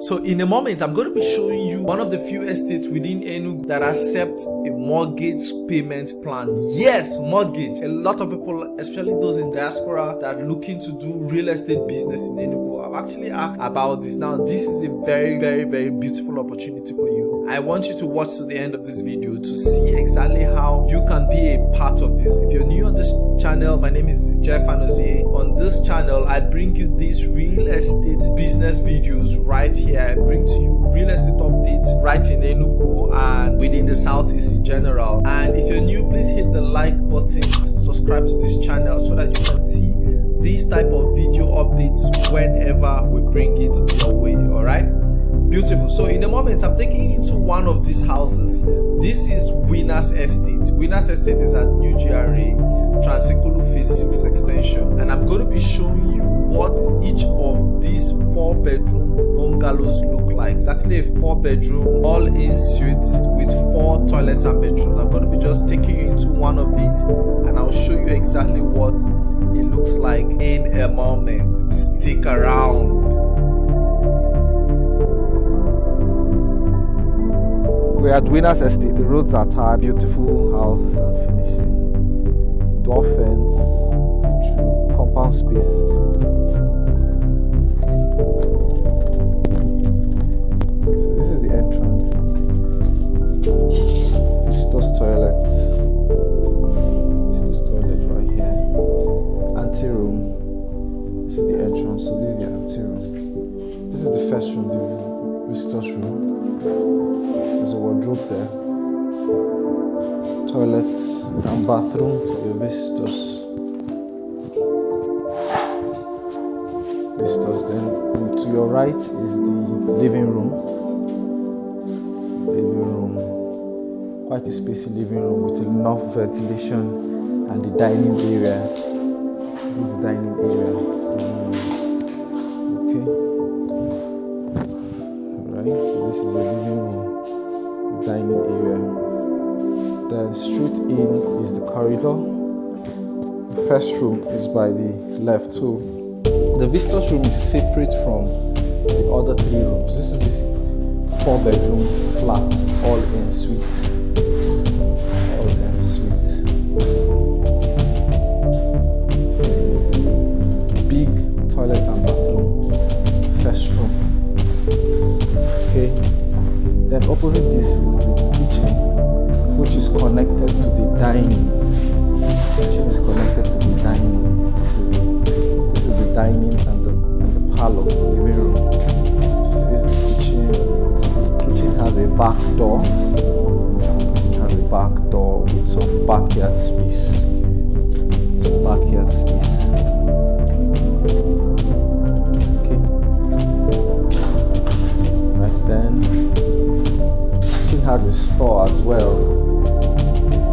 So in a moment, I'm going to be showing you one of the few estates within Enugu that accept a mortgage payment plan. Yes, mortgage. A lot of people, especially those in diaspora that are looking to do real estate business in Enugu, I've actually asked about this. Now, this is a very, very, very beautiful opportunity for you. I want you to watch to the end of this video to see exactly how you can be a part of this. If you're new on this channel, my name is Anozie. On this channel, I bring you these real estate business videos right here. I bring to you real estate updates right in Enugu and within the Southeast in general. And if you're new, please hit the like button, subscribe to this channel so that you can see these type of video updates whenever we bring it your way. All right, beautiful. So in a moment, I'm taking you into one of these houses. This is Winners Estate. Winners Estate is at New GRA, Ekulu Phase 6 extension, and I'm going to be showing you what each of these 4-bedroom bungalows look like. It's actually a 4-bedroom all-in suite with 4 toilets and bedrooms. I'm going to be just taking you into one of these and I'll show you exactly what it looks like in a moment. Stick around. We're at Winners Estate. The roads are tarred, beautiful houses and finishing. Door fence, compound space. So this is the entrance. Visitor's toilet. Visitor's toilet right here. Anteroom. This is the entrance. So this is the anteroom. This is the first room, the visitor's room. There's a wardrobe there. Toilet and bathroom for your visitors. Then to your right is the living room. Quite a spacey living room with enough ventilation, and the dining area. This is the dining area. Okay. Alright, so this is your living room, the dining area. Then straight in is the corridor. The first room is by the left. So the visitor's room is separate from the other 3 rooms. This is the 4-bedroom flat, all en suite. All en suite. Big toilet and bathroom, first room. Okay. Then opposite this is the kitchen, which is connected to the dining. The kitchen is connected to the dining. Dining and the parlor, living room. There is the kitchen. The kitchen has a back door. It has a back door with some backyard space. Okay. Right then, the kitchen has a store as well.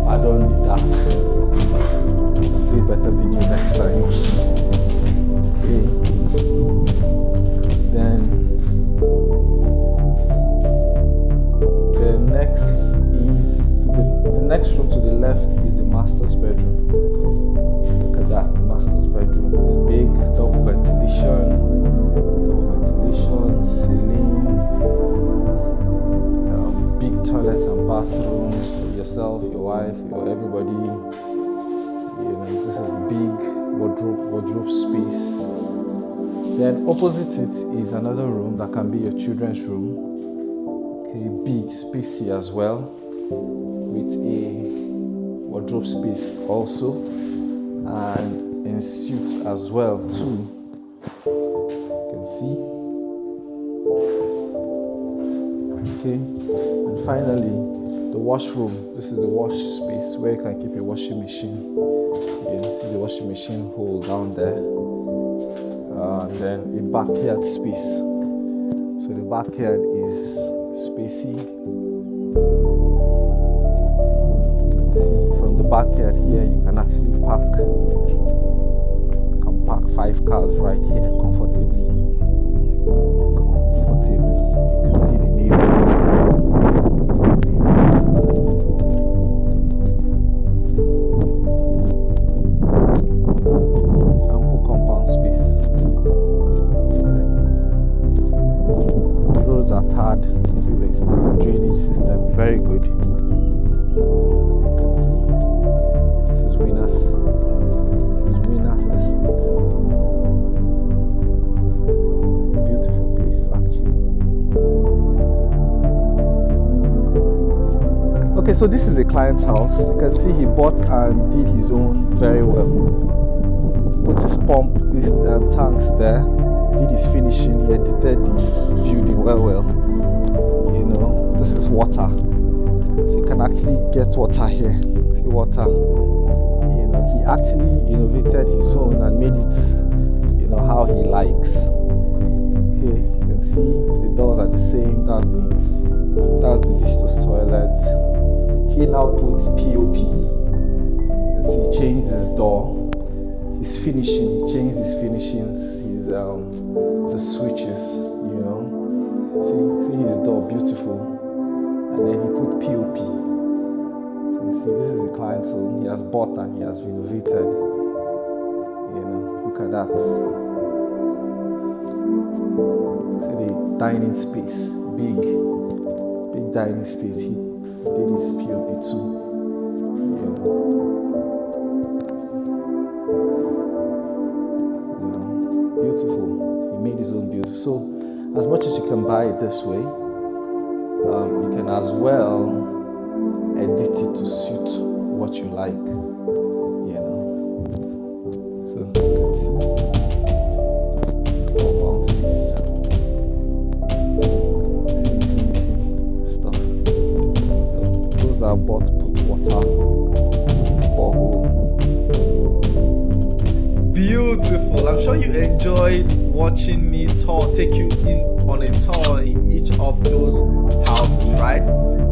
Pardon the dark. I'll do a better video next time. Then the next room to the left is the master's bedroom. Look at that, the master's bedroom is big, double ventilation, ceiling, big toilet and bathroom for yourself, your wife, your everybody. This is big wardrobe space. Then opposite it is another room that can be your children's room. Okay, big, spacey as well, with a wardrobe space also, and in suite as well too. You can see. Okay, and finally the washroom. This is the wash space where you can keep your washing machine. You see the washing machine hole down there. And then a backyard space. So the backyard is spacey. You can see from the backyard here you can actually park 5 cars right here comfortably. You can see the neighbors. are tarred. Everywhere is tarred. Drainage system, very good. You can see. This is Winners Estate. Beautiful place, actually. Okay, so this is a client's house. You can see he bought and did his own very well. Put his pump, his tanks there. Did his finishing. He edited the building well. You know, this is water. So you can actually get water here. See water. You know, he actually innovated his own and made it, you know, how he likes. Okay, you can see the doors are the same. That's the visitor's toilet. He now puts POP. You can see he changed his door. His finishing, he changed his finishings, the switches, you know. See his door, beautiful. And then he put POP. You can see this is the client's home. He has bought and he has renovated. You know, look at that. See the dining space, big dining space. He did his POP too. You know. Beautiful. He made his own beautiful. So as much as you can buy it this way, you can as well edit it to suit what you like. You know. So let's see. Compound space. Stuff. Those that are bought put water. Borehole. Beautiful. I'm sure you enjoyed watching me take you in on a tour in each of those houses, right?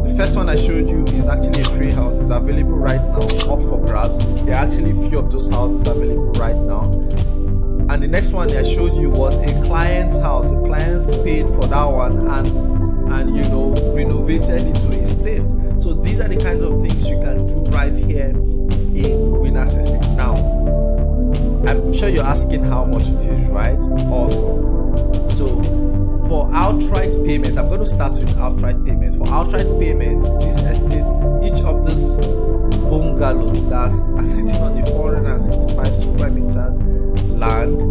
The first one I showed you is actually a free house. It's available right now, up for grabs. There are actually few of those houses available right now. And the next one I showed you was a client's house. The clients paid for that one and you know, renovated it to his taste. So these are the kinds of things you can do right here in Winners Estate. Now, I'm sure you're asking how much it is, right? Awesome. So for outright payment, I'm going to start with outright payment. For outright payment, this estate, each of these bungalows that are sitting on the 465 square meters land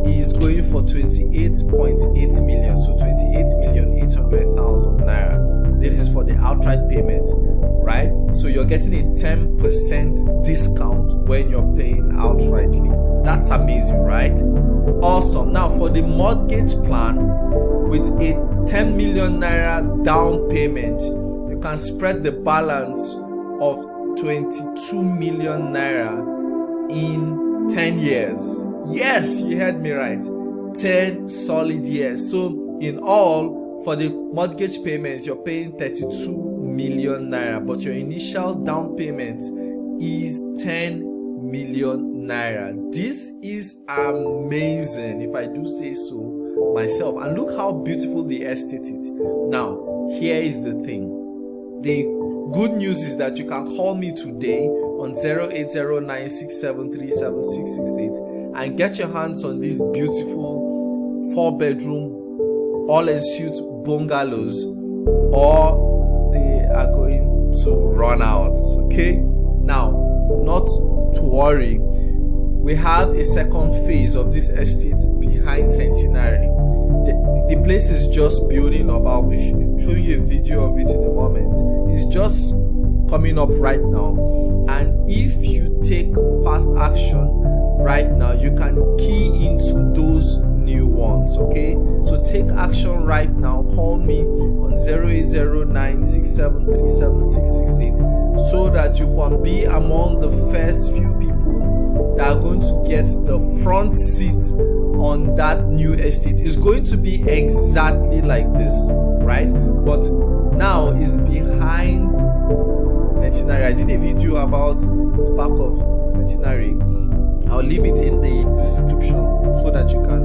is going for 28.8 million. So 28,800,000 naira. This is for the outright payment, right? So you're getting a 10% discount when you're paying outrightly. That's amazing, right? Awesome. Now for the mortgage plan with a 10 million naira down payment, you can spread the balance of 22 million naira in 10 years. Yes, you heard me right. 10 solid years. So in all, for the mortgage payments, you're paying 32 million naira, but your initial down payment is 10 million naira. This is amazing, if I do say so myself. And look how beautiful the estate is. Now, here is the thing. The good news is that you can call me today on 080967376668 and get your hands on these beautiful 4-bedroom all-ensuite bungalows, or they are going to run out. Okay, now not to worry, we have a second phase of this estate behind Centenary. The place is just building up. I'll be showing you a video of it in a moment. It's just coming up right now, and if you take fast action right now, you can key into those new ones. Okay, so take action right now. Call me on 080967376668 so that you can be among the first few people that are going to get the front seat on that new estate. It's going to be exactly like this, right? But now it's behind Centenary. I did a video about the back of Centenary. I'll leave it in the description so that you can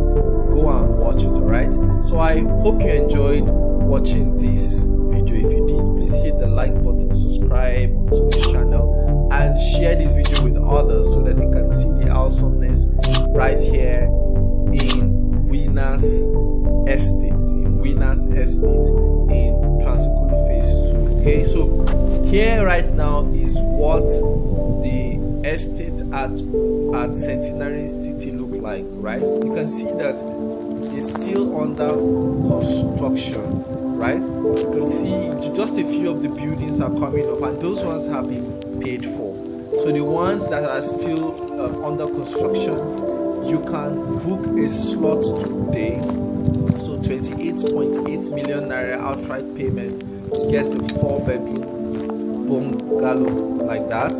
go and watch it. Alright, so I hope you enjoyed watching this video. If you did, please hit the like button, subscribe to this channel, and share this video with others so that they can see the awesomeness right here in Winners Estate. Okay, so here right now is what the estate at Centenary City look like, right? You can see that it's still under construction, right? You can see just a few of the buildings are coming up, and those ones have been paid for. So the ones that are still under construction, you can book a slot today. So 28.8 million naira outright payment, get a 4-bedroom bungalow like that.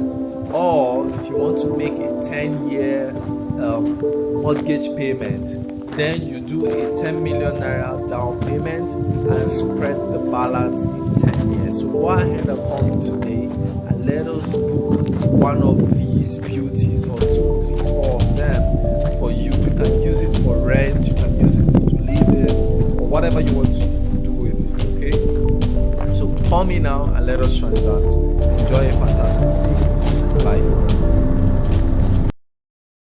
Or if you want to make a 10-year mortgage payment, then you do a 10 million naira down payment and spread the balance in 10 years. So go ahead and call me today and let us book one of these beauties, or 2, 3, 4 of them for you. You can use it for rent, you can use it to live in, or whatever you want to do with it. Okay, so call me now and let us transact. Enjoy a fantastic day.